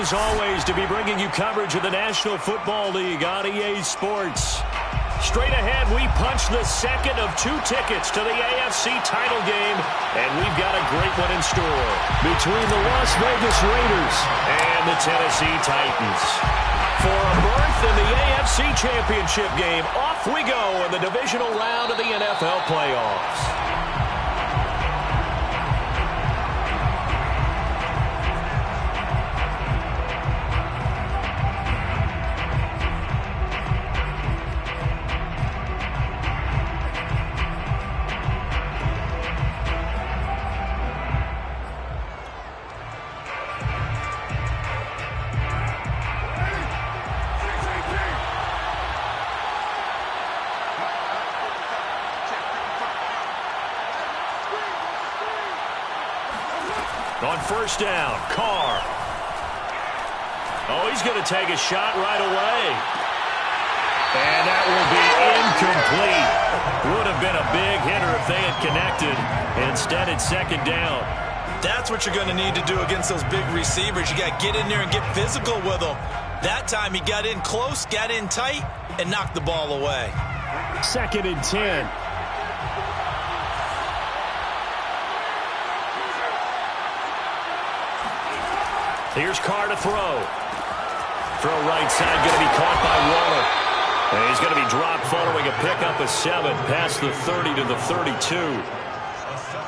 as always, to be bringing you coverage of the National Football League on EA Sports. Straight ahead, we punch the second of 2 tickets to the AFC title game, and we've got a great one in store between the Las Vegas Raiders and the Tennessee Titans. For a berth in the AFC Championship game, off we go in the divisional round of the NFL playoffs. On first down, Carr. Oh, he's going to take a shot right away. And that will be incomplete. Would have been a big hitter if they had connected. Instead, it's second down. That's what you're going to need to do against those big receivers. You got to get in there and get physical with them. That time he got in close, got in tight, and knocked the ball away. 2nd and 10. Here's Carr to throw. Throw right side, going to be caught by Waller. And he's going to be dropped following a pickup of 7 past the 30 to the 32.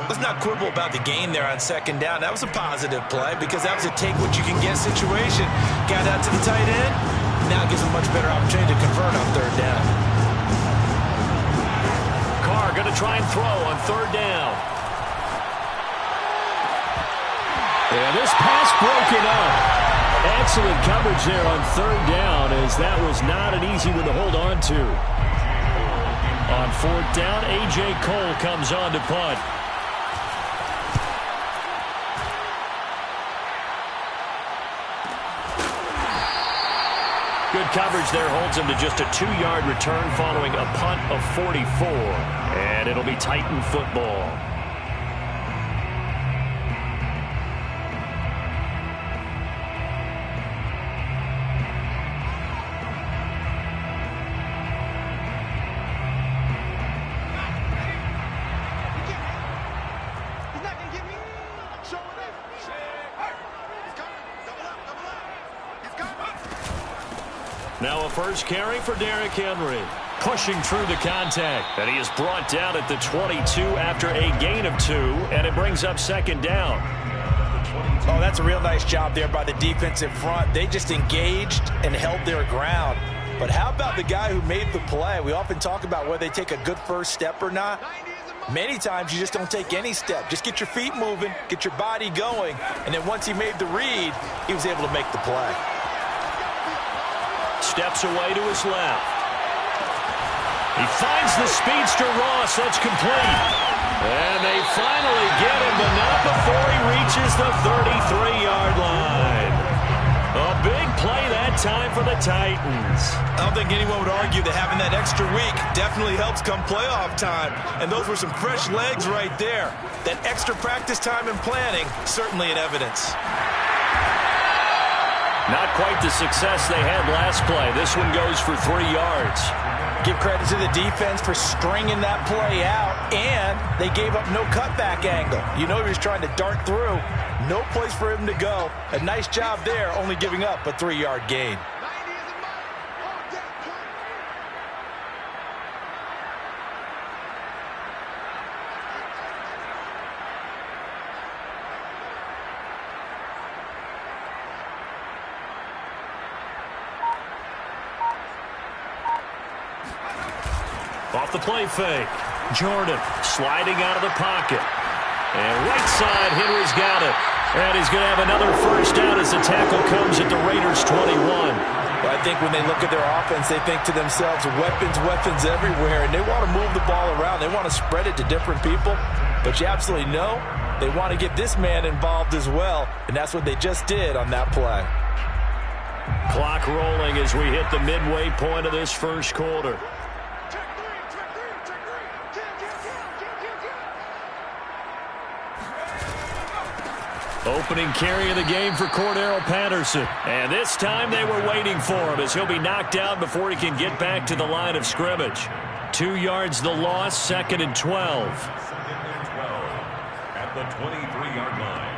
Let's not quibble about the gain there on second down. That was a positive play because that was a take-what-you-can-get situation. Got out to the tight end. Now gives him a much better opportunity to convert on third down. Carr going to try and throw on third down. And this pass broken up. Excellent coverage there on third down, as that was not an easy one to hold on to. On fourth down, A.J. Cole comes on to punt. Good coverage there holds him to just a 2-yard return following a punt of 44. And it'll be Titan football. Now a first carry for Derrick Henry. Pushing through the contact. And he is brought down at the 22 after a gain of 2. And it brings up second down. Oh, that's a real nice job there by the defensive front. They just engaged and held their ground. But how about the guy who made the play? We often talk about whether they take a good first step or not. Many times you just don't take any step. Just get your feet moving, get your body going. And then once he made the read, he was able to make the play. Steps away to his left. He finds the speedster Ross. That's complete. And they finally get him, but not before he reaches the 33-yard line. A big play that time for the Titans. I don't think anyone would argue that having that extra week definitely helps come playoff time. And those were some fresh legs right there. That extra practice time and planning, certainly in evidence. Not quite the success they had last play. This one goes for 3 yards. Give credit to the defense for stringing that play out, and they gave up no cutback angle. You know he was trying to dart through. No place for him to go. A nice job there, only giving up a 3-yard gain. Off the play fake. Jordan sliding out of the pocket. And right side, Henry's got it. And he's going to have another first down as the tackle comes at the Raiders' 21. Well, I think when they look at their offense, they think to themselves, weapons, weapons everywhere. And they want to move the ball around. They want to spread it to different people. But you absolutely know they want to get this man involved as well. And that's what they just did on that play. Clock rolling as we hit the midway point of this first quarter. Opening carry of the game for Cordero Patterson. And this time they were waiting for him as he'll be knocked down before he can get back to the line of scrimmage. 2 yards the loss, 2nd and 12. At the 23-yard line.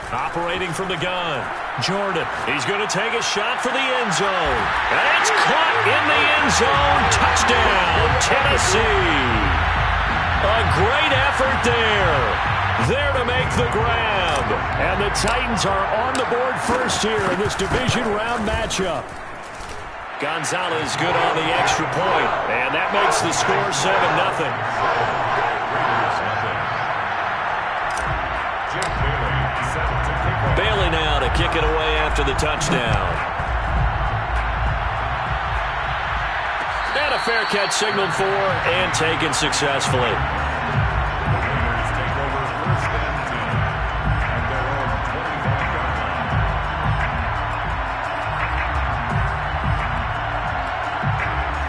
Operating from the gun, Jordan. He's going to take a shot for the end zone. And it's caught in the end zone. Touchdown, Tennessee. A great effort there. There to make the grab. And the Titans are on the board first here in this division round matchup. Gonzalez good on the extra point. And that makes the score 7-0. Bailey now to kick it away after the touchdown. And a fair catch signaled for and taken successfully.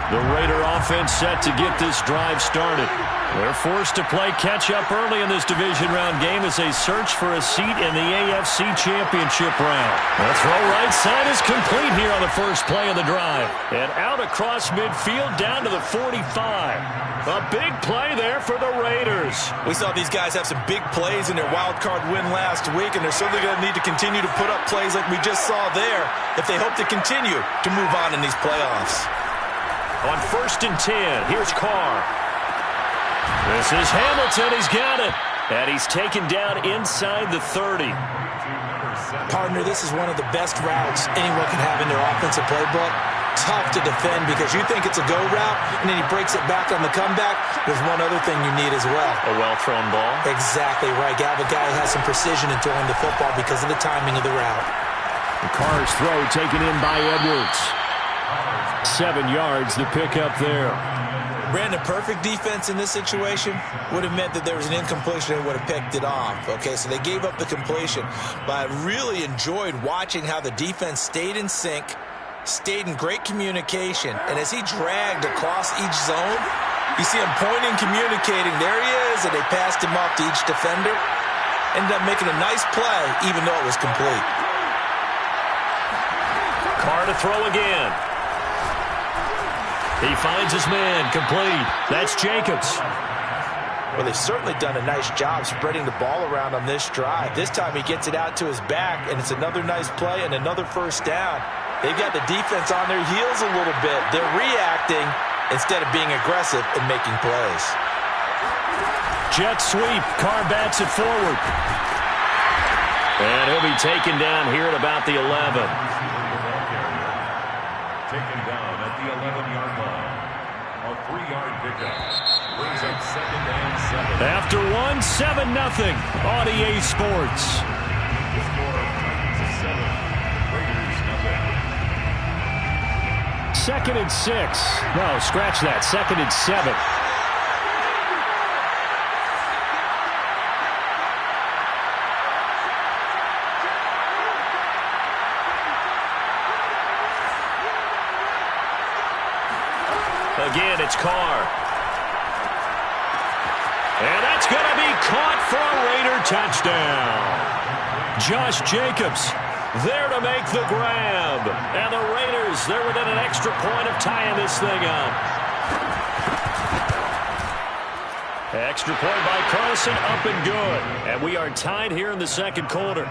The Raider offense set to get this drive started. They're forced to play catch-up early in this division round game as they search for a seat in the AFC Championship round. The throw right side is complete here on the first play of the drive. And out across midfield down to the 45. A big play there for the Raiders. We saw these guys have some big plays in their wild card win last week, and they're certainly going to need to continue to put up plays like we just saw there if they hope to continue to move on in these playoffs. On 1st and 10, here's Carr. This is Hamilton. He's got it. And he's taken down inside the 30. Partner, this is one of the best routes anyone can have in their offensive playbook. Tough to defend because you think it's a go route, and then he breaks it back on the comeback. There's one other thing you need as well. A well-thrown ball? Exactly right. You have a guy who has some precision in throwing the football because of the timing of the route. The Carr's throw taken in by Edwards. 7 yards, the pickup there. Brandon, perfect defense in this situation would have meant that there was an incompletion and would have picked it off. Okay, so they gave up the completion. But I really enjoyed watching how the defense stayed in sync, stayed in great communication. And as he dragged across each zone, you see him pointing, communicating. There he is, and they passed him off to each defender. Ended up making a nice play, even though it was complete. Carr to throw again. He finds his man, complete. That's Jacobs. Well, they've certainly done a nice job spreading the ball around on this drive. This time he gets it out to his back, and it's another nice play and another first down. They've got the defense on their heels a little bit. They're reacting instead of being aggressive and making plays. Jet sweep. Carr bats it forward. And he'll be taken down here at about the 11. Taken down at the 11-yard line. A 3-yard pickup. Brings up 2nd and 7. After 7-0 on EA Sports. The score, Titans 7, Raiders 0. 2nd and 6. No, scratch that. 2nd and 7. Again, it's Carr. And that's going to be caught for a Raider touchdown. Josh Jacobs there to make the grab. And the Raiders, they're within an extra point of tying this thing up. Extra point by Carson, up and good. And we are tied here in the second quarter.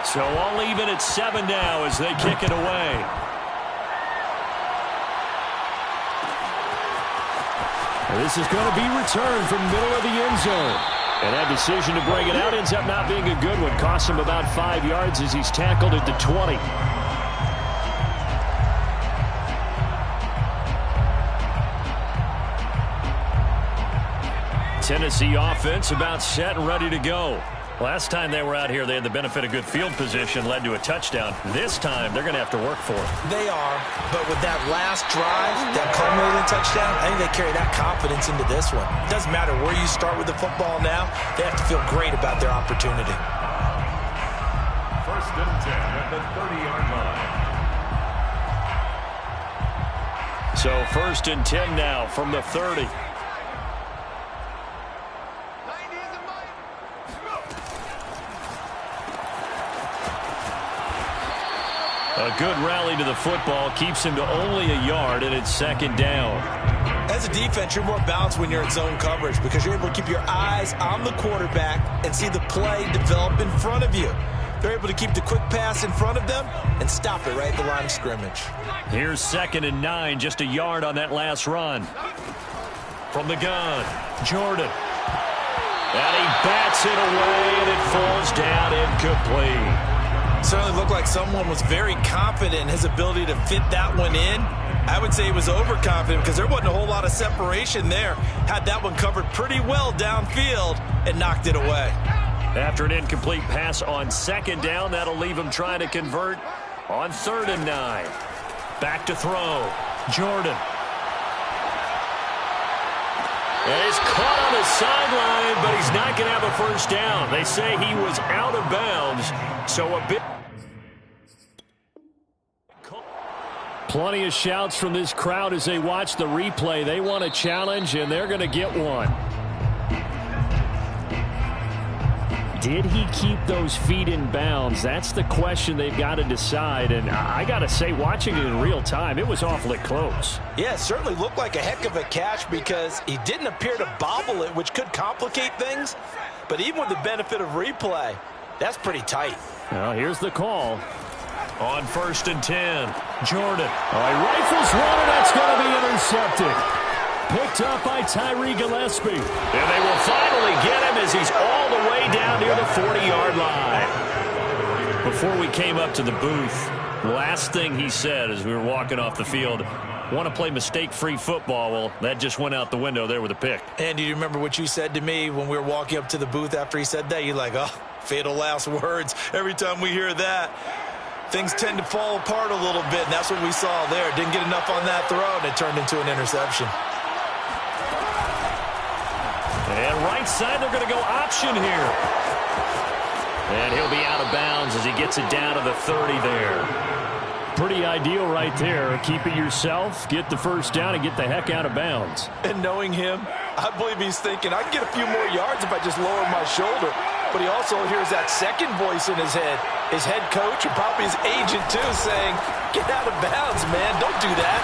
So all even at 7 now as they kick it away. This is going to be returned from the middle of the end zone. And that decision to bring it out ends up not being a good one. Costs him about 5 yards as he's tackled at the 20. Tennessee offense about set and ready to go. Last time they were out here, they had the benefit of good field position, led to a touchdown. This time, they're going to have to work for it. They are, but with that last drive, that culminating touchdown, I think they carry that confidence into this one. It doesn't matter where you start with the football now. They have to feel great about their opportunity. First and 10 at the 30-yard line. So first and 10 now from the 30. A good rally to the football keeps him to only a yard, and it's second down. As a defense, you're more balanced when you're in zone coverage because you're able to keep your eyes on the quarterback and see the play develop in front of you. They're able to keep the quick pass in front of them and stop it right at the line of scrimmage. Here's 2nd and 9, just a yard on that last run. From the gun, Jordan. And he bats it away, and it falls down incomplete. Certainly looked like someone was very confident in his ability to fit that one in. I would say he was overconfident because there wasn't a whole lot of separation there. Had that one covered pretty well downfield and knocked it away. After an incomplete pass on 2nd down, that'll leave him trying to convert on 3rd and 9. Back to throw. Jordan. And he's caught on the sideline, but he's not going to have a first down. They say he was out of bounds, so a bit. Plenty of shouts from this crowd as they watch the replay. They want a challenge, and they're going to get one. Did he keep those feet in bounds? That's the question they've got to decide. And I got to say, watching it in real time, it was awfully close. Yeah, it certainly looked like a heck of a catch because he didn't appear to bobble it, which could complicate things. But even with the benefit of replay, that's pretty tight. Well, here's the call. On 1st and 10, Jordan. He rifles one, and that's going to be intercepted. Picked up by Tyree Gillespie. And they will finally get him as he's all the way down near the 40-yard line. Before we came up to the booth, last thing he said as we were walking off the field, want to play mistake-free football. Well, that just went out the window there with a pick. And do you remember what you said to me when we were walking up to the booth after he said that? You're like, oh, fatal last words. Every time we hear that, things tend to fall apart a little bit, and that's what we saw there. Didn't get enough on that throw, and it turned into an interception. And right side, they're going to go option here. And he'll be out of bounds as he gets it down to the 30 there. Pretty ideal right there. Keep it yourself, get the first down, and get the heck out of bounds. And knowing him, I believe he's thinking, I can get a few more yards if I just lower my shoulder. But he also hears that second voice in his head coach and probably his agent too saying, get out of bounds, man, don't do that.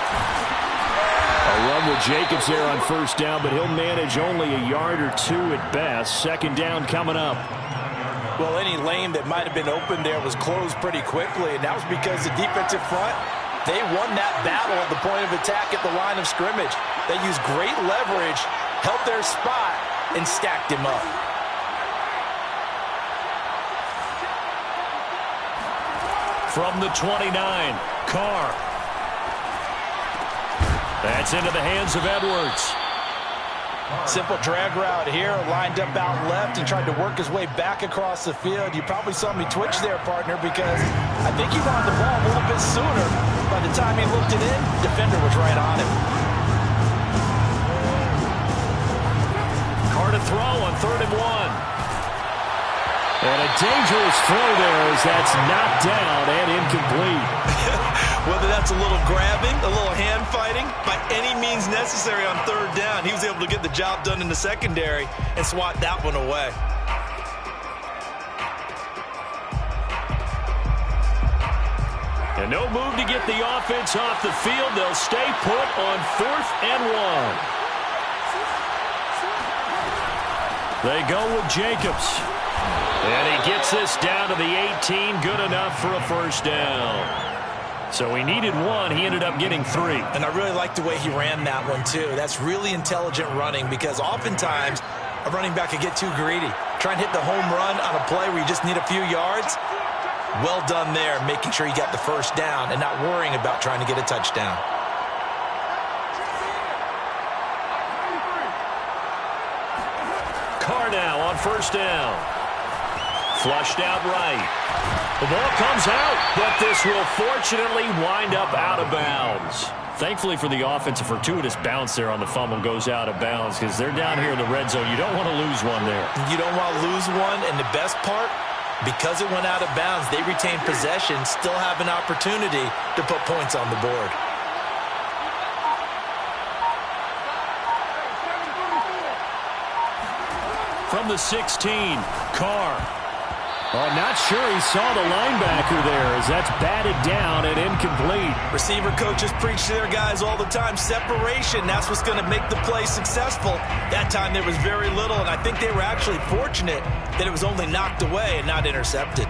A run with Jacobs there on first down, but he'll manage only a yard or two at best. 2nd down coming up. Well, any lane that might have been open there was closed pretty quickly, and that was because the defensive front, they won that battle at the point of attack at the line of scrimmage. They used great leverage, held their spot, and stacked him up. From the 29, Carr. That's into the hands of Edwards. Simple drag route here, lined up out left and tried to work his way back across the field. You probably saw me twitch there, partner, because I think he wanted the ball a little bit sooner. By the time he looked it in, defender was right on him. Carr to throw on 3rd and 1. And a dangerous throw there as that's knocked down and incomplete. Whether that's a little grabbing, a little hand fighting, by any means necessary on 3rd down, he was able to get the job done in the secondary and swat that one away. And no move to get the offense off the field. They'll stay put on 4th and 1. They go with Jacobs. And he gets this down to the 18. Good enough for a first down. So he needed 1. He ended up getting 3. And I really like the way he ran that one, too. That's really intelligent running because oftentimes a running back could get too greedy. Try and hit the home run on a play where you just need a few yards. Well done there, making sure you got the first down and not worrying about trying to get a touchdown. Carr now on first down. Flushed out right. The ball comes out, but this will fortunately wind up out of bounds. Thankfully for the offense, a fortuitous bounce there on the fumble goes out of bounds because they're down here in the red zone. You don't want to lose one there. You don't want to lose one, and the best part, because it went out of bounds, they retain possession, still have an opportunity to put points on the board. From the 16, Carr. Oh, not sure he saw the linebacker there as that's batted down and incomplete. Receiver coaches preach to their guys all the time. Separation, that's what's going to make the play successful. That time there was very little, and I think they were actually fortunate that it was only knocked away and not intercepted.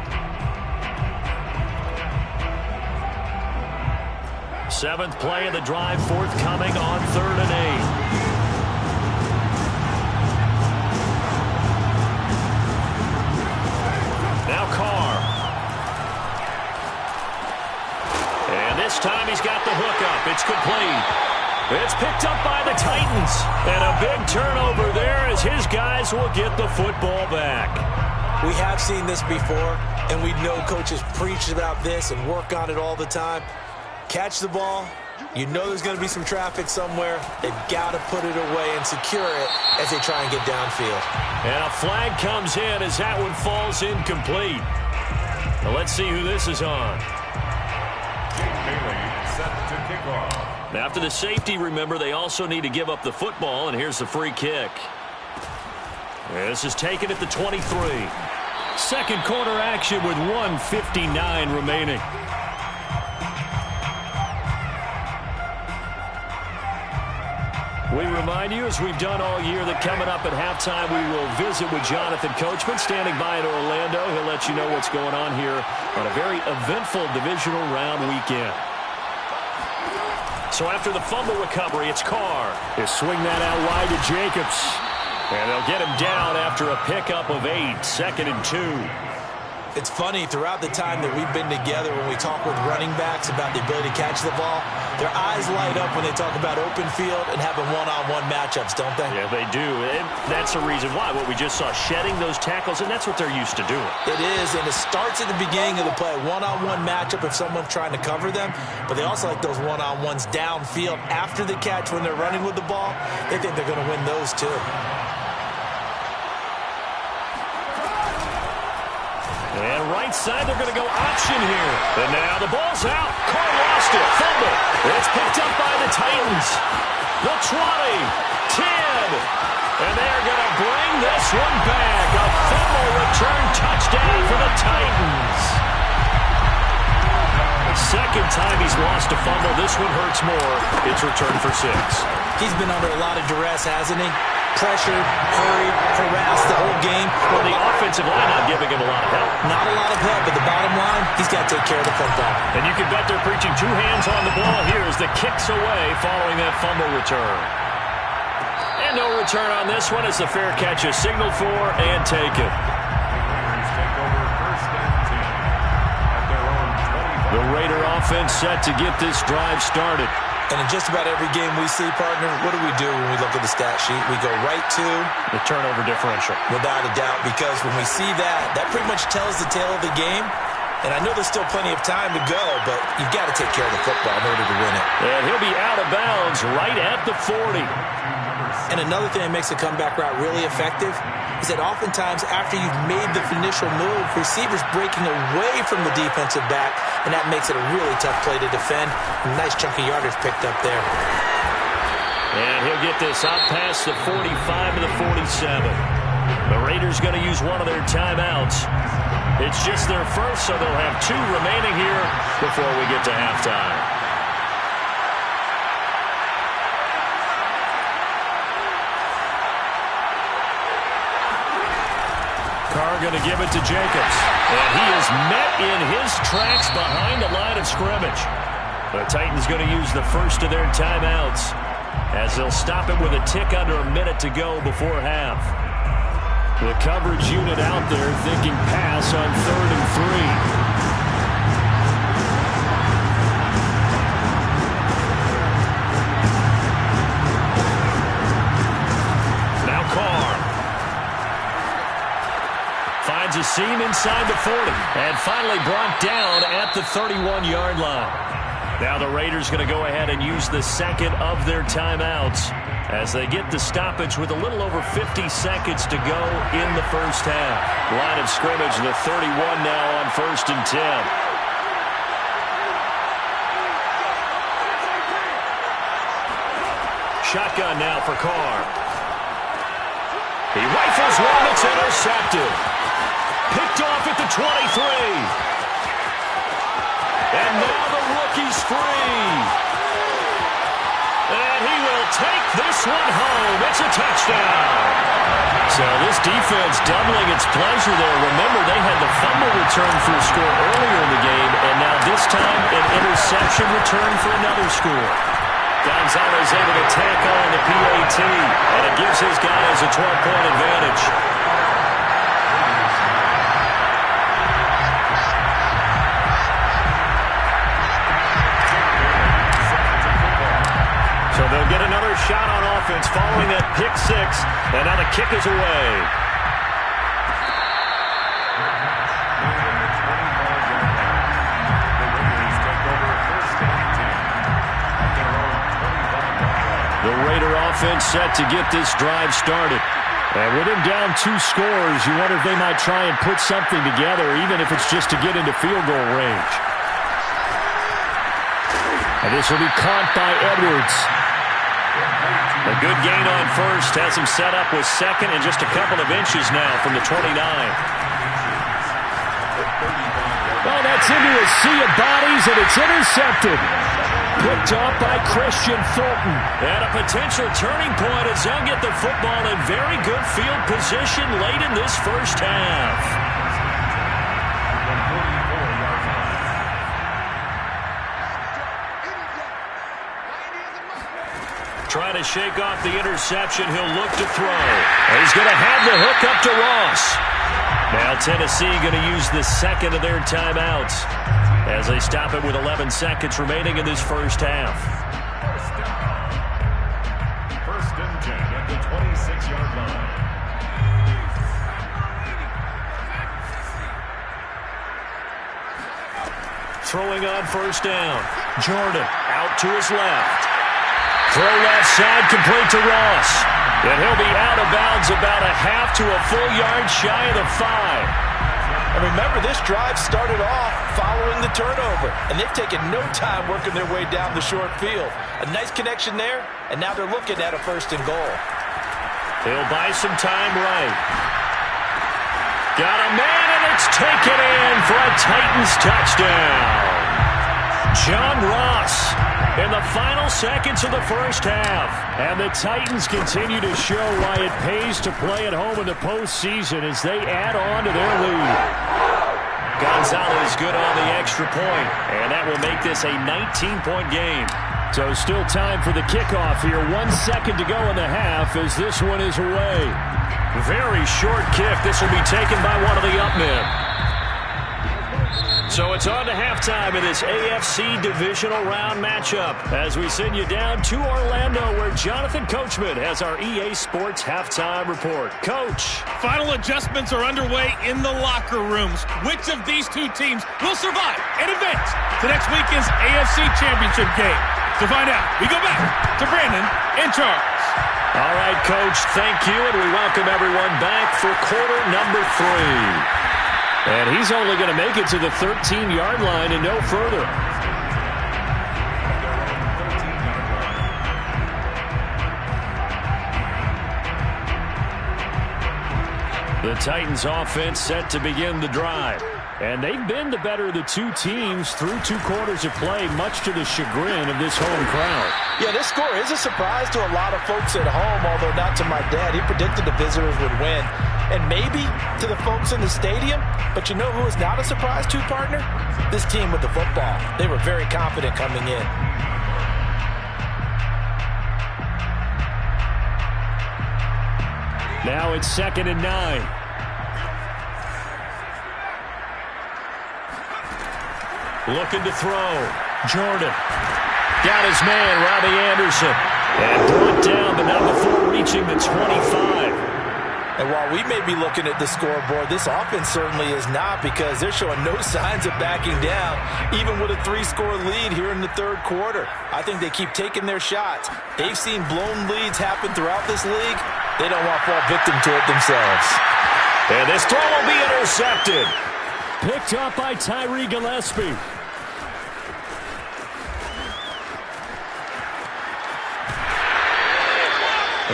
Seventh play of the drive forthcoming on 3rd and 8. Now Carr. And this time he's got the hook up. It's complete. It's picked up by the Titans. And a big turnover there as his guys will get the football back. We have seen this before, and we know coaches preach about this and work on it all the time. Catch the ball. You know there's going to be some traffic somewhere. They've got to put it away and secure it as they try and get downfield. And a flag comes in as that one falls incomplete. Now let's see who this is on. Set to kick off. Now after the safety, remember, they also need to give up the football, and here's the free kick. This is taken at the 23. Second quarter action with 1:59 remaining. We remind you, as we've done all year, that coming up at halftime, we will visit with Jonathan Coachman, standing by in Orlando. He'll let you know what's going on here on a very eventful divisional round weekend. So after the fumble recovery, it's Carr. He'll swing that out wide to Jacobs. And they'll get him down after a pickup of 8, 2nd and 2. It's funny, throughout the time that we've been together, when we talk with running backs about the ability to catch the ball, their eyes light up when they talk about open field and having one-on-one matchups, don't they? Yeah, they do. And that's the reason why. What we just saw, shedding those tackles, and that's what they're used to doing. It is, and it starts at the beginning of the play. One-on-one matchup if someone's trying to cover them, but they also like those one-on-ones downfield after the catch when they're running with the ball. They think they're going to win those too. And right side, they're going to go option here. And now the ball's out. Carr lost it. Fumble. It's picked up by the Titans. The 20, 10. And they're going to bring this one back. A fumble return touchdown for the Titans. The second time he's lost a fumble. This one hurts more. It's returned for 6. He's been under a lot of duress, hasn't he? Pressured, hurried, harassed the whole game. Well, the offensive line not giving him a lot of help. Not a lot of help, but the bottom line, he's got to take care of the football. And you can bet they're preaching 2 hands on the ball here as the kick's away following that fumble return. And no return on this one as the fair catch is signaled for and taken. Take over 1st and 10 at their own 25. The Raider offense set to get this drive started. And in just about every game we see, partner, what do when we look at the stat sheet? We go right to the turnover differential. Without a doubt, because when we see that, that pretty much tells the tale of the game. And I know there's still plenty of time to go, but you've got to take care of the football in order to win it. And he'll be out of bounds right at the 40. And another thing that makes the comeback route really effective is that oftentimes after you've made the initial move, receivers breaking away from the defensive back, and that makes it a really tough play to defend. A nice chunk of yardage picked up there. And he'll get this out past the 45 to the 47. The Raiders going to use one of their timeouts. It's just their first, so they'll have 2 remaining here before we get to halftime. Carr going to give it to Jacobs. And he is met in his tracks behind the line of scrimmage. The Titans going to use the first of their timeouts as they'll stop it with a tick under a minute to go before half. The coverage unit out there thinking pass on 3rd and 3. Now Carr finds a seam inside the 40. And finally brought down at the 31-yard line. Now the Raiders going to go ahead and use the second of their timeouts as they get the stoppage with a little over 50 seconds to go in the first half. Line of scrimmage, the 31 now on 1st and 10. Shotgun now for Carr. He rifles one. It's intercepted. Picked off at the 23. And now the rookie's free. And he will take this one home. It's a touchdown. So this defense doubling its pleasure there. Remember, they had the fumble return for a score earlier in the game, and now this time an interception return for another score. Gonzalez able to tack on the PAT, and it gives his guys a 12-point advantage. So they'll get another shot on offense following that pick six, and now the kick is away. The Raider offense set to get this drive started. And with him down 2 scores, you wonder if they might try and put something together, even if it's just to get into field goal range. And this will be caught by Edwards. A good gain on first has him set up with second and just a couple of inches now from the 29. Oh, that's into a sea of bodies, and it's intercepted. Picked up by Christian Fulton. And a potential turning point as they'll get the football in very good field position late in this first half. Trying to shake off the interception. He'll look to throw. And he's going to have the hook up to Ross. Now Tennessee going to use the second of their timeouts as they stop it with 11 seconds remaining in this first half. First and 10 at the 26-yard line. Throwing on first down. Jordan out to his left. Throw left side complete to Ross. And he'll be out of bounds about a half to a full yard shy of the 5. And remember, this drive started off following the turnover, and they've taken no time working their way down the short field. A nice connection there, and now they're looking at a 1st and goal. He'll buy some time right. Got a man, and it's taken in for a Titans touchdown. John Ross in the final seconds of the first half. And the Titans continue to show why it pays to play at home in the postseason as they add on to their lead. Gonzalez good on the extra point, and that will make this a 19-point game. So still time for the kickoff here. 1 second to go in the half as this one is away. Very short kick. This will be taken by one of the up men. So it's on to halftime in this AFC Divisional Round matchup as we send you down to Orlando where Jonathan Coachman has our EA Sports Halftime Report. Coach. Final adjustments are underway in the locker rooms. Which of these two teams will survive and advance to next weekend's AFC Championship game? To find out, we go back to Brandon and Charles. All right, Coach, thank you, and we welcome everyone back for quarter number 3. And he's only going to make it to the 13-yard line and no further. The Titans offense set to begin the drive. And they've been the better of the two teams through 2 quarters of play, much to the chagrin of this home crowd. Yeah, this score is a surprise to a lot of folks at home, although not to my dad. He predicted the visitors would win. And maybe to the folks in the stadium. But you know who is not a surprise to, partner? This team with the football. They were very confident coming in. Now it's 2nd and 9. Looking to throw. Jordan. Got his man, Robbie Anderson. And brought down, but not before reaching the 25. And while we may be looking at the scoreboard, this offense certainly is not, because they're showing no signs of backing down, even with a 3-score lead here in the third quarter. I think they keep taking their shots. They've seen blown leads happen throughout this league. They don't want to fall victim to it themselves. And this throw will be intercepted. Picked up by Tyree Gillespie.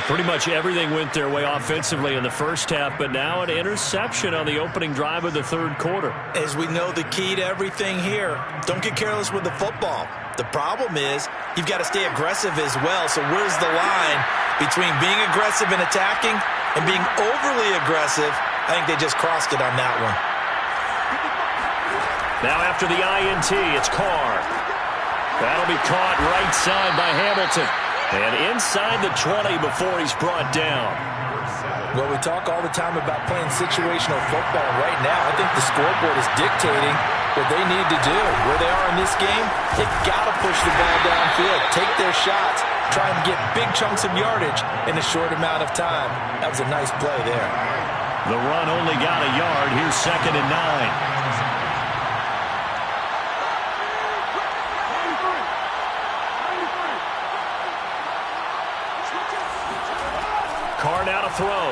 Pretty much everything went their way offensively in the first half, but now an interception on the opening drive of the third quarter. As we know, the key to everything here, don't get careless with the football. The problem is you've got to stay aggressive as well. So where's the line between being aggressive and attacking and being overly aggressive? I think they just crossed it on that one. Now after the INT, it's Carr. That'll be caught right side by Hamilton. And inside the 20 before he's brought down. Well, we talk all the time about playing situational football. Right now, I think the scoreboard is dictating what they need to do. Where they are in this game, they've got to push the ball downfield, take their shots, try and get big chunks of yardage in a short amount of time. That was a nice play there. The run only got a yard. Here's 2nd and 9. Carr now to throw.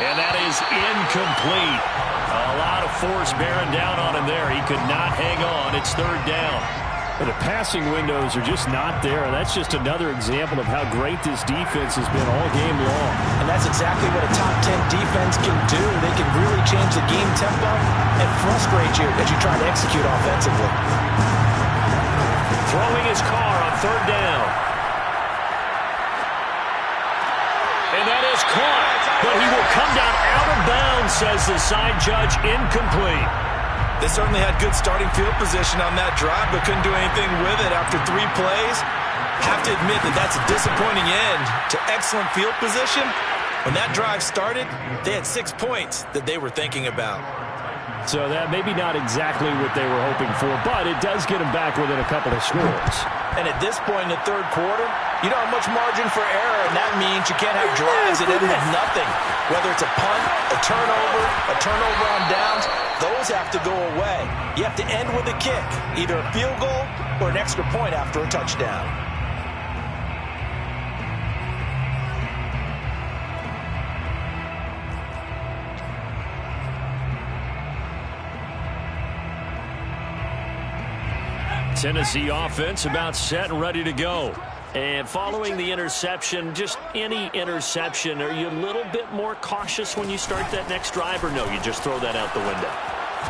And that is incomplete. A lot of force bearing down on him there. He could not hang on. It's 3rd down. But the passing windows are just not there. And that's just another example of how great this defense has been all game long. And that's exactly what a top 10 defense can do. They can really change the game tempo and frustrate you as you try to execute offensively. Throwing his Carr on 3rd down. And that is caught, but he will come down out of bounds, says the side judge. Incomplete. They certainly had good starting field position on that drive, but couldn't do anything with it after 3 plays. Have to admit that that's a disappointing end to excellent field position. When that drive started, they had 6 points that they were thinking about. So that maybe not exactly what they were hoping for, but it does get them back within a couple of scores. And at this point in the third quarter, you don't have much margin for error, and that means you can't have drives that end with nothing. Whether it's a punt, a turnover on downs, those have to go away. You have to end with a kick, either a field goal or an extra point after a touchdown. Tennessee offense about set and ready to go. And following the interception, just any interception, are you a little bit more cautious when you start that next drive, or no, you just throw that out the window?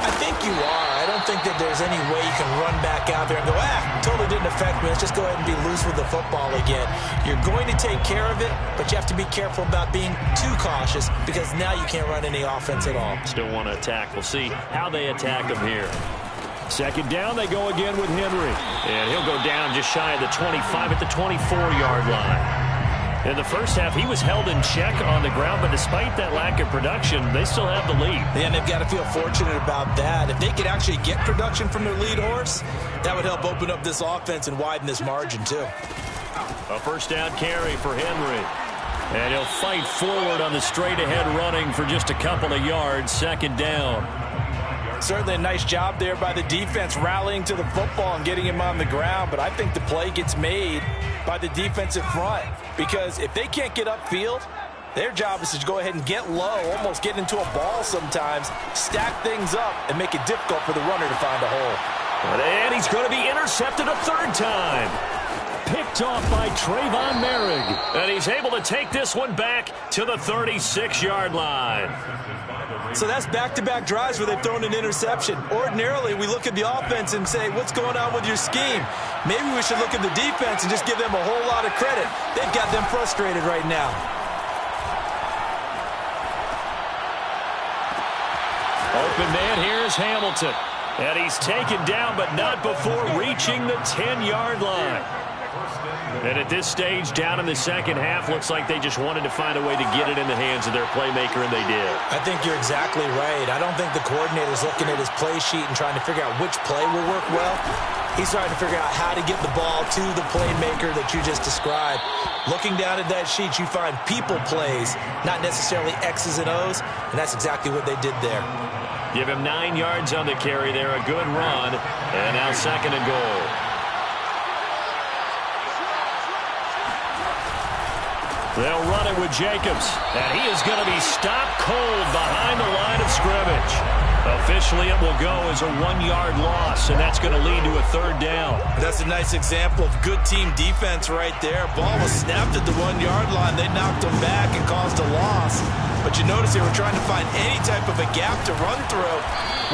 I think you are. I don't think that there's any way you can run back out there and go, totally didn't affect me. Let's just go ahead and be loose with the football again. You're going to take care of it, but you have to be careful about being too cautious, because now you can't run any offense at all. Still want to attack. We'll see how they attack them here. 2nd down, they go again with Henry. And he'll go down just shy of the 25 at the 24-yard line. In the first half, he was held in check on the ground, but despite that lack of production, they still have the lead. Yeah, and they've got to feel fortunate about that. If they could actually get production from their lead horse, that would help open up this offense and widen this margin, too. A 1st down carry for Henry. And he'll fight forward on the straight-ahead running for just a couple of yards. 2nd down. Certainly a nice job there by the defense rallying to the football and getting him on the ground, but I think the play gets made by the defensive front, because if they can't get upfield, their job is to go ahead and get low, almost get into a ball sometimes, stack things up, and make it difficult for the runner to find a hole. And he's going to be intercepted a 3rd time. Picked off by Trayvon Merrick. And he's able to take this one back to the 36-yard line. So that's back-to-back drives where they've thrown an interception. Ordinarily, we look at the offense and say, what's going on with your scheme? Maybe we should look at the defense and just give them a whole lot of credit. They've got them frustrated right now. Open man, here's Hamilton. And he's taken down, but not before reaching the 10-yard line. And at this stage, down in the second half, looks like they just wanted to find a way to get it in the hands of their playmaker, and they did. I think you're exactly right. I don't think the coordinator's looking at his play sheet and trying to figure out which play will work well. He's trying to figure out how to get the ball to the playmaker that you just described. Looking down at that sheet, you find people plays, not necessarily X's and O's, and that's exactly what they did there. Give him 9 yards on the carry there, a good run, and now 2nd and goal. They'll run it with Jacobs, and he is going to be stopped cold behind the line of scrimmage. Officially, it will go as a 1-yard loss, and that's going to lead to a 3rd down. That's a nice example of good team defense right there. Ball was snapped at the 1-yard line. They knocked him back and caused a loss. But you notice they were trying to find any type of a gap to run through.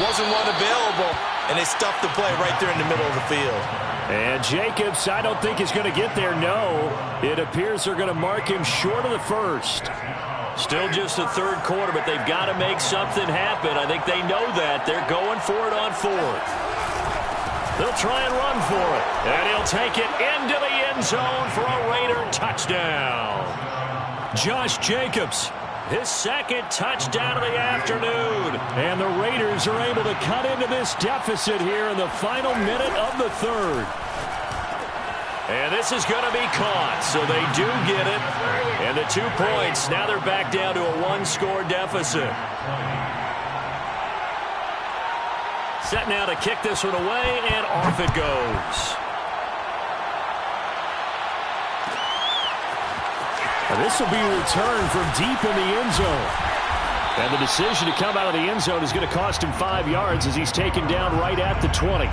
Wasn't one available, and they stuffed the play right there in the middle of the field. And Jacobs, I don't think is going to get there, no. It appears they're going to mark him short of the 1st. Still just a 3rd quarter, but they've got to make something happen. I think they know that. They're going for it on 4th. They'll try and run for it. And he'll take it into the end zone for a Raider touchdown. Josh Jacobs, his 2nd touchdown of the afternoon. And the Raiders are able to cut into this deficit here in the final minute of the 3rd. And this is going to be caught, so they do get it. And the 2 points, now they're back down to a 1-score deficit. Set now to kick this one away, and off it goes. And this will be returned from deep in the end zone. And the decision to come out of the end zone is going to cost him 5 yards as he's taken down right at the 20.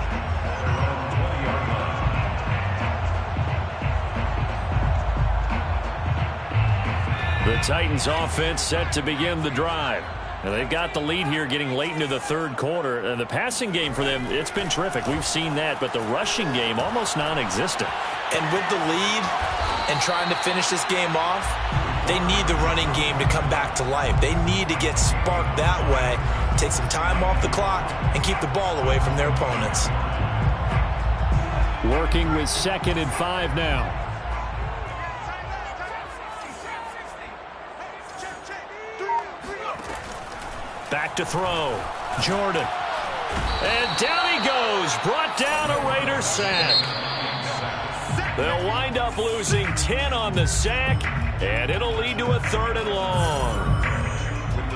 The Titans offense set to begin the drive. Now they've got the lead here getting late into the 3rd quarter. And the passing game for them, it's been terrific. We've seen that. But the rushing game, almost non-existent. And with the lead and trying to finish this game off, they need the running game to come back to life. They need to get sparked that way, take some time off the clock, and keep the ball away from their opponents. Working with 2nd and 5 now. Back to throw. Jordan. And down he goes. Brought down a Raider sack. They'll wind up losing 10 on the sack, and it'll lead to a 3rd and long.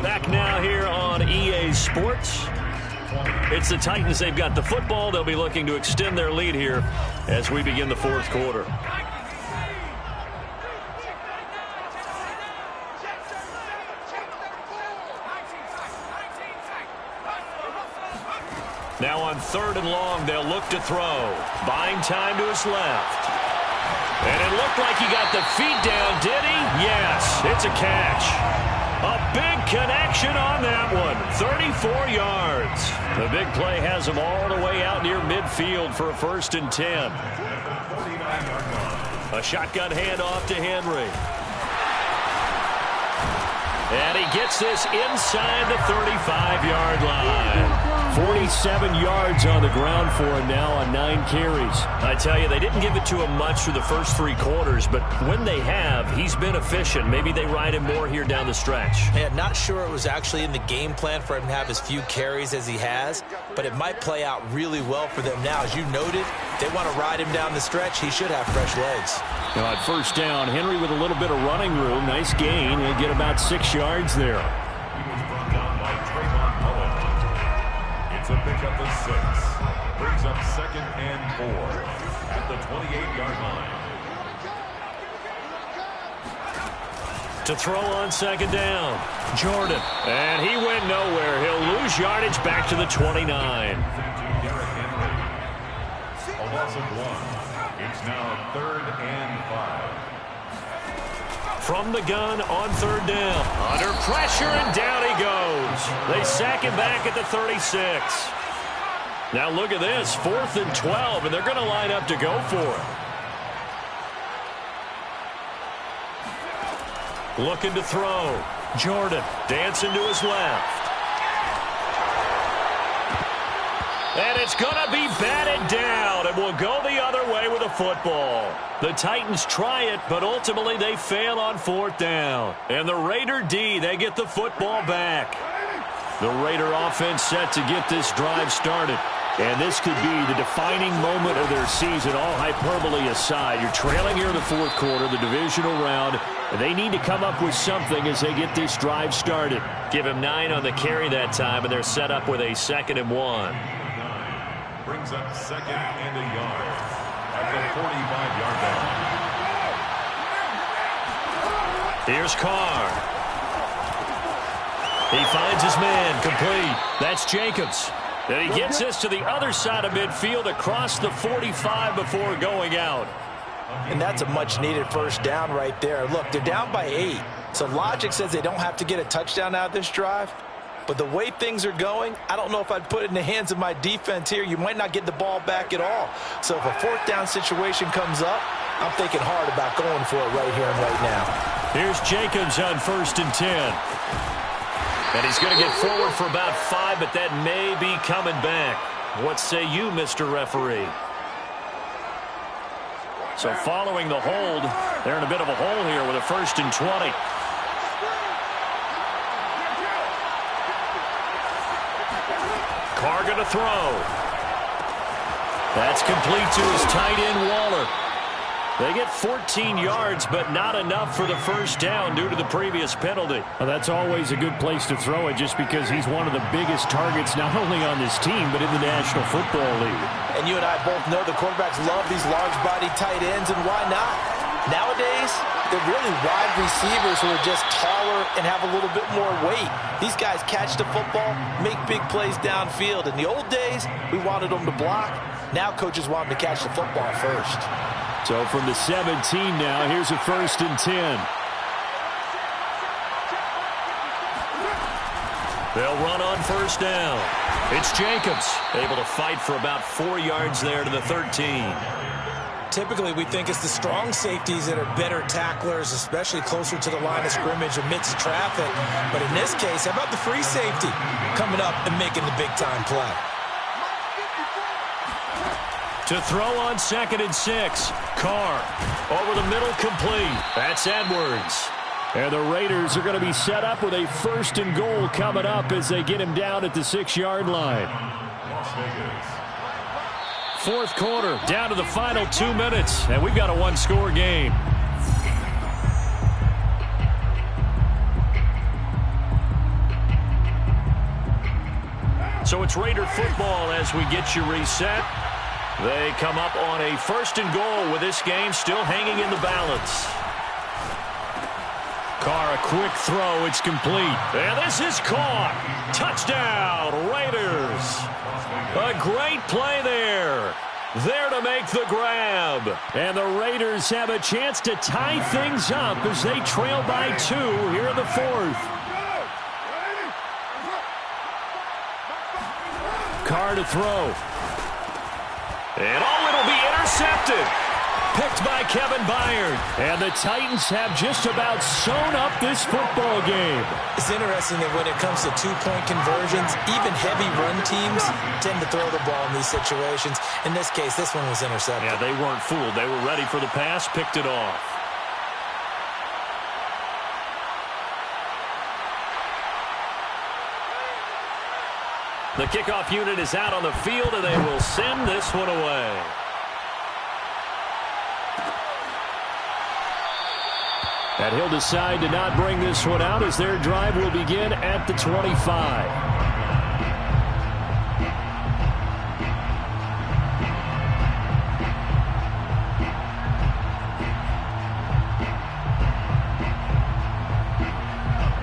Back now here on EA Sports. It's the Titans. They've got the football. They'll be looking to extend their lead here as we begin the 4th quarter. Now on 3rd and long, they'll look to throw. Buying time to his left. And it looked like he got the feet down, did he? Yes, it's a catch. A big connection on that one. 34 yards. The big play has him all the way out near midfield for a 1st and 10. A shotgun handoff to Henry. And he gets this inside the 35-yard line. 47 yards on the ground for him now on 9 carries. I tell you, they didn't give it to him much through the first 3 quarters, but when they have, he's been efficient. Maybe they ride him more here down the stretch. Yeah, not sure it was actually in the game plan for him to have as few carries as he has, but it might play out really well for them now. As you noted, they want to ride him down the stretch. He should have fresh legs. Now at 1st down, Henry with a little bit of running room. Nice gain. He'll get about 6 yards there. To pick up the 6. Brings up 2nd and 4 at the 28-yard line. To throw on 2nd down. Jordan. And he went nowhere. He'll lose yardage back to the 29. Derrick Henry. A loss of 1. It's now 3rd and 5. From the gun on 3rd down. Under pressure, and down he goes. They sack him back at the 36. Now look at this. 4th and 12, and they're going to line up to go for it. Looking to throw. Jordan dancing to his left. And it's going to be batted down, and will go the other way with a football. The Titans try it, but ultimately they fail on 4th down. And the Raider D, they get the football back. The Raider offense set to get this drive started. And this could be the defining moment of their season, all hyperbole aside. You're trailing here in the fourth quarter, the divisional round. And they need to come up with something as they get this drive started. Give him 9 on the carry that time, and they're set up with a 2nd and 1. Brings up 2nd and a yard at the 45-yard line. Here's Carr. He finds his man, complete. That's Jacobs. And he gets this to the other side of midfield across the 45 before going out. And that's a much-needed first down right there. Look, they're down by 8. So logic says they don't have to get a touchdown out of this drive. But the way things are going, I don't know if I'd put it in the hands of my defense here. You might not get the ball back at all. So if a 4th down situation comes up, I'm thinking hard about going for it right here and right now. Here's Jacobs on 1st and 10. And he's going to get forward for about 5, but that may be coming back. What say you, Mr. Referee? So following the hold, they're in a bit of a hole here with a 1st and 20. Carr going to throw. That's complete to his tight end, Waller. They get 14 yards, but not enough for the first down due to the previous penalty. Well, that's always a good place to throw it just because he's one of the biggest targets not only on this team but in the National Football League. And you and I both know the quarterbacks love these large-bodied tight ends, and why not? Nowadays, they're really wide receivers who are just taller and have a little bit more weight. These guys catch the football, make big plays downfield. In the old days, we wanted them to block. Now coaches want them to catch the football first. So from the 17 now, here's a 1st and 10. They'll run on 1st down. It's Jacobs, able to fight for about 4 yards there to the 13. Typically, we think it's the strong safeties that are better tacklers, especially closer to the line of scrimmage amidst traffic. But in this case, how about the free safety coming up and making the big-time play? To throw on 2nd and 6. Carr over the middle, complete. That's Edwards. And the Raiders are going to be set up with a 1st and goal coming up as they get him down at the 6-yard line. Las Vegas. 4th quarter, down to the final 2 minutes, and we've got a 1-score game. So it's Raider football as we get you reset. They come up on a 1st and goal with this game still hanging in the balance. Carr, a quick throw. It's complete. And this is caught. Touchdown, Raiders. A great play there. There to make the grab. And the Raiders have a chance to tie things up as they trail by 2 here in the 4th. Carr to throw. And it'll be intercepted. Picked by Kevin Byard. And the Titans have just about sewn up this football game. It's interesting that when it comes to 2-point conversions, even heavy run teams tend to throw the ball in these situations. In this case, this one was intercepted. Yeah, they weren't fooled. They were ready for the pass, picked it off. The kickoff unit is out on the field, and they will send this one away. And he'll decide to not bring this one out as their drive will begin at the 25.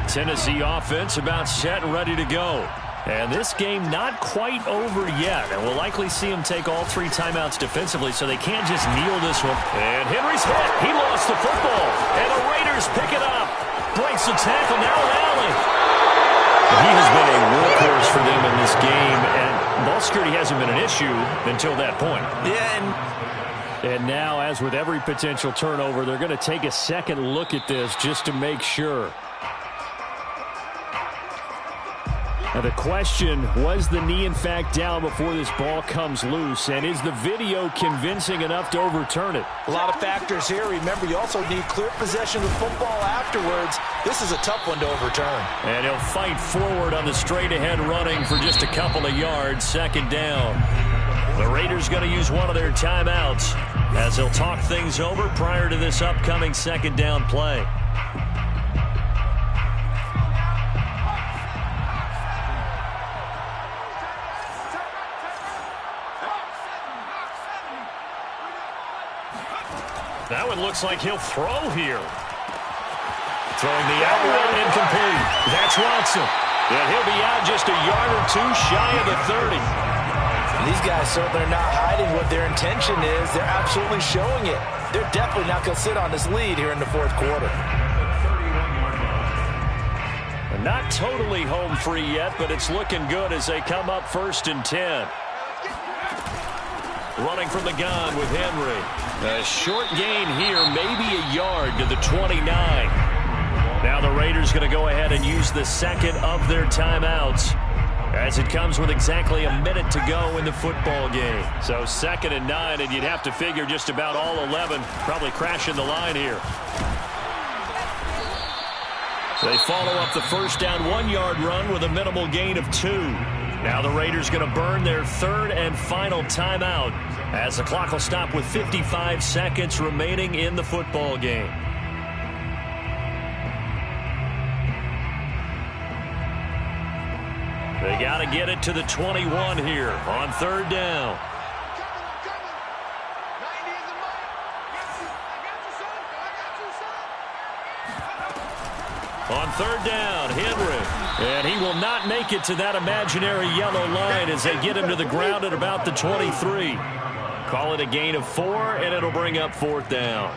Tennessee offense about set and ready to go. And this game not quite over yet. And we'll likely see him take all 3 timeouts defensively, so they can't just kneel this one. And Henry's hit. He lost the football. And the Raiders pick it up. Breaks the tackle. Now Allen. He has been a workhorse for them in this game. And ball security hasn't been an issue until that point. Yeah, and now, as with every potential turnover, they're going to take a second look at this just to make sure. Now the question, was the knee in fact down before this ball comes loose? And is the video convincing enough to overturn it? A lot of factors here. Remember, you also need clear possession of the football afterwards. This is a tough one to overturn. And he'll fight forward on the straight-ahead running for just a couple of yards. Second down. The Raiders going to use one of their timeouts as they'll talk things over prior to this upcoming second down play. Now it looks like he'll throw here. Throwing the out route incomplete. That's Watson. And he'll be out just a yard or two shy of the 30. These guys certainly are not hiding what their intention is. They're absolutely showing it. They're definitely not going to sit on this lead here in the fourth quarter. Not totally home free yet, but it's looking good as they come up 1st and 10. Running from the gun with Henry. A short gain here, maybe a yard to the 29. Now the Raiders going to go ahead and use the second of their timeouts as it comes with exactly a minute to go in the football game. So 2nd and 9, and you'd have to figure just about all 11 probably crashing the line here. They follow up the first down 1-yard run with a minimal gain of 2. Now the Raiders going to burn their 3rd and final timeout as the clock will stop with 55 seconds remaining in the football game. They got to get it to the 21 here on 3rd down. On 3rd down, Henry. And he will not make it to that imaginary yellow line as they get him to the ground at about the 23. Call it a gain of 4, and it'll bring up 4th down.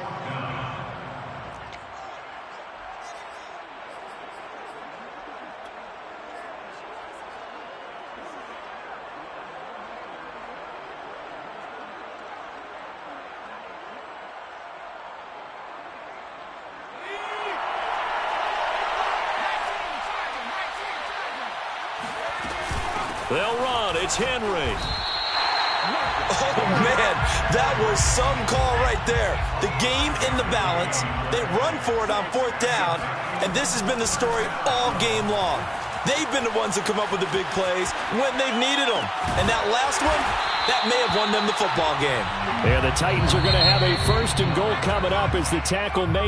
They'll run. It's Henry. Oh, man, that was some call right there. The game in the balance. They run for it on 4th down, and this has been the story all game long. They've been the ones that come up with the big plays when they've needed them. And that last one, that may have won them the football game. And the Titans are going to have a 1st and goal coming up as the tackle made.